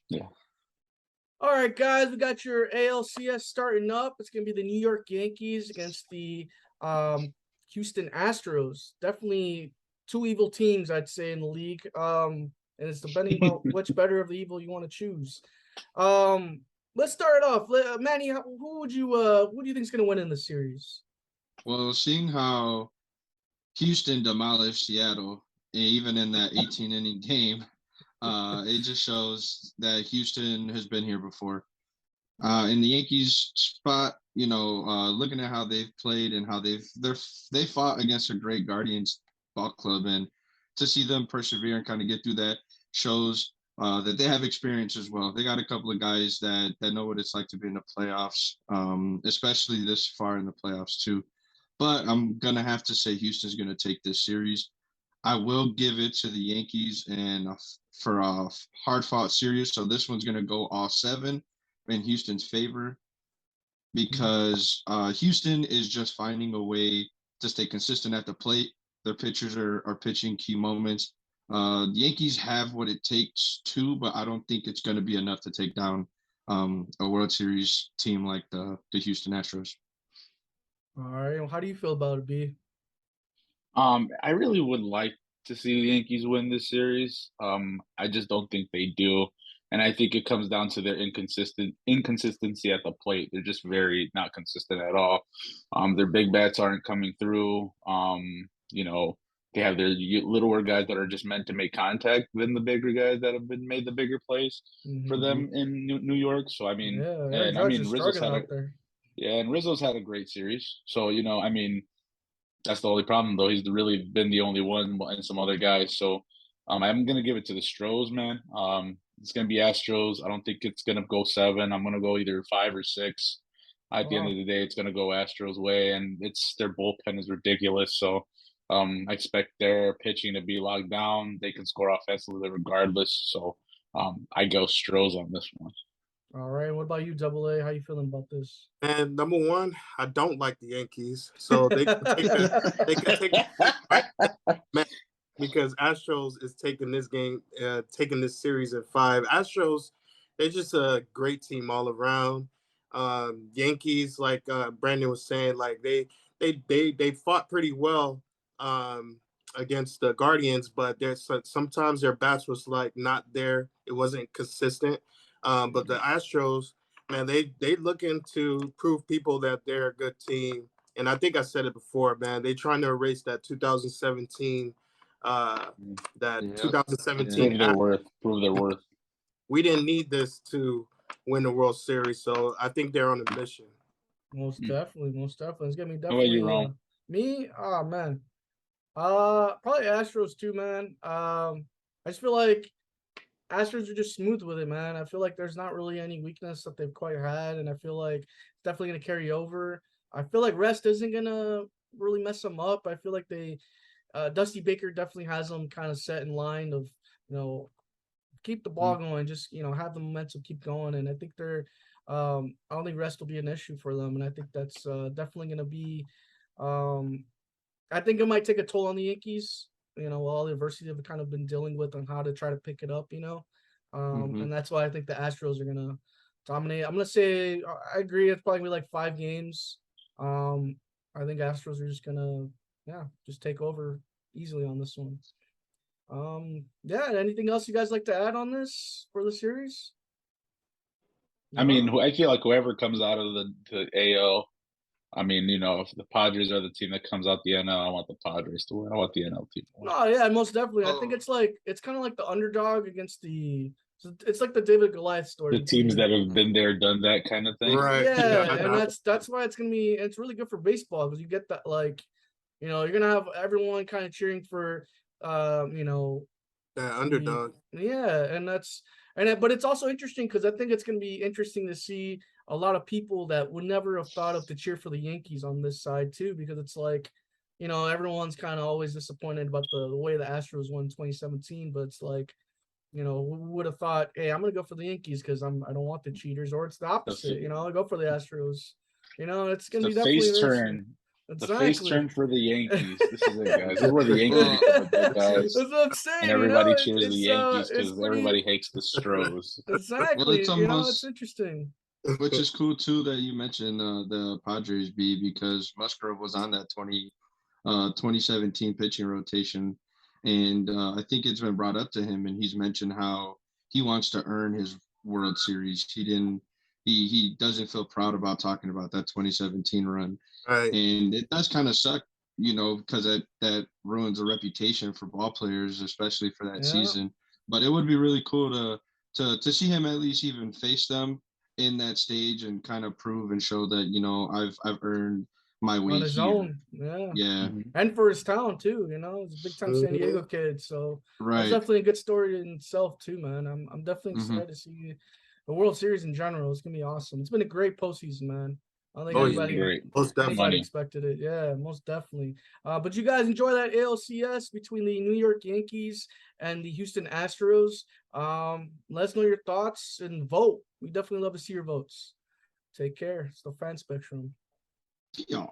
Yeah. All right, guys, we got your ALCS starting up. It's gonna be the New York Yankees against the Houston Astros. Definitely two evil teams, I'd say, in the league. And it's depending about which better of the evil you want to choose. Let's start off. Manny, who do you think is gonna win in the series? Well, seeing how Houston demolished Seattle, even in that 18 inning game, it just shows that Houston has been here before. In the Yankees spot, looking at how they've played and how they fought against a great Guardians ball club, and to see them persevere and kind of get through that shows that they have experience as well. They got a couple of guys that know what it's like to be in the playoffs, especially this far in the playoffs too. But I'm gonna have to say Houston's gonna take this series. I will give it to the Yankees and for a hard fought series. So this one's gonna go all seven in Houston's favor because Houston is just finding a way to stay consistent at the plate. Their pitchers are pitching key moments. The Yankees have what it takes to, but I don't think it's going to be enough to take down a World Series team like the Houston Astros. All right, how do you feel about it, B? I really would like to see the Yankees win this series. I just don't think they do. And I think it comes down to their inconsistency at the plate. They're just very not consistent at all. Their big bats aren't coming through. They have their littler guys that are just meant to make contact than the bigger guys that have been made the bigger plays for them in New York. So Yeah, Aaron Judge is struggling out there. And Rizzo's had a great series. So that's the only problem, though. He's really been the only one, and some other guys. So I'm gonna give it to the Stros, man. It's gonna be Astros. I don't think it's gonna go seven. I'm gonna go either 5 or 6. At the end of the day, it's gonna go Astros way, and their bullpen is ridiculous. So I expect their pitching to be locked down. They can score offensively regardless. So I go Stros on this one. All right. What about you, Double A? How you feeling about this? And number one, I don't like the Yankees, so they can take man, because Astros is taking this game, taking this series at 5. Astros, they're just a great team all around. Yankees, like Brandon was saying, like they fought pretty well against the Guardians, but there's sometimes their bats was like not there. It wasn't consistent. But the Astros, man, they looking to prove people that they're a good team. And I think I said it before, man. They trying to erase that 2017, that 2017. Prove their worth. We didn't need this to win the World Series, so I think they're on a mission. Most definitely. It's gonna be definitely. How about you, Ron? Me? Oh man. Probably Astros too, man. I just feel like Astros are just smooth with it, man. I feel like there's not really any weakness that they've quite had, and I feel like it's definitely going to carry over. I feel like rest isn't going to really mess them up. I feel like Dusty Baker definitely has them kind of set in line of, keep the ball going, just, have the momentum keep going. And I think I don't think rest will be an issue for them. And I think that's definitely going to be, I think it might take a toll on the Yankees. All the adversity they've kind of been dealing with on how to try to pick it up, and that's why I think the Astros are going to dominate. I'm going to say, I agree, it's probably going to be like 5 games. I think Astros are just going to, just take over easily on this one. Anything else you guys like to add on this for the series? I feel like whoever comes out of the AL, if the Padres are the team that comes out the NL, I want the Padres to win. I want the NL team to win. Oh, yeah, most definitely. I think it's kind of like the underdog against it's like the David Goliath story. The teams that have been there, done that kind of thing. Right. Yeah, and that's why it's really good for baseball, because you get that, you're gonna have everyone kind of cheering for that underdog. But it's also interesting because I think it's gonna be interesting to see a lot of people that would never have thought of to cheer for the Yankees on this side too, because it's like, everyone's kind of always disappointed about the way the Astros won 2017, but it's like, who would have thought, hey, I'm gonna go for the Yankees because I don't want the cheaters, or it's the opposite, I go for the Astros. It's gonna be definitely face turn. The face Exactly. turn for the Yankees. This is it, guys. This is where the Yankees become a big That's guys, what I'm and saying. everybody cheers the Yankees It's because pretty everybody hates the Stros. Well, it's exactly. It's almost, interesting. which is cool too that you mentioned the Padres B, because Musgrove was on that 2017 pitching rotation, and I think it's been brought up to him, and he's mentioned how he wants to earn his World Series. He doesn't feel proud about talking about that 2017 run, Right. and it does kind of suck, because that ruins a reputation for ball players, especially for that Yeah. season. But it would be really cool to see him at least even face them in that stage and kind of prove and show that I've earned my way On his here. own. Yeah. Yeah, Mhm. And for his town too, he's a big time San Diego kid. So that's right. definitely a good story in itself too, man. I'm definitely Hmm. excited to see the World Series in general. It's gonna be awesome. It's been a great postseason, man. I don't think Oh, Yeah, it's yeah. been great. Most definitely. anybody Money. expected it. Yeah, most definitely. But you guys enjoy that ALCS between the New York Yankees and the Houston Astros. Let us know your thoughts and vote. We definitely love to see your votes. Take care. It's the Fan Spectrum. Yeah.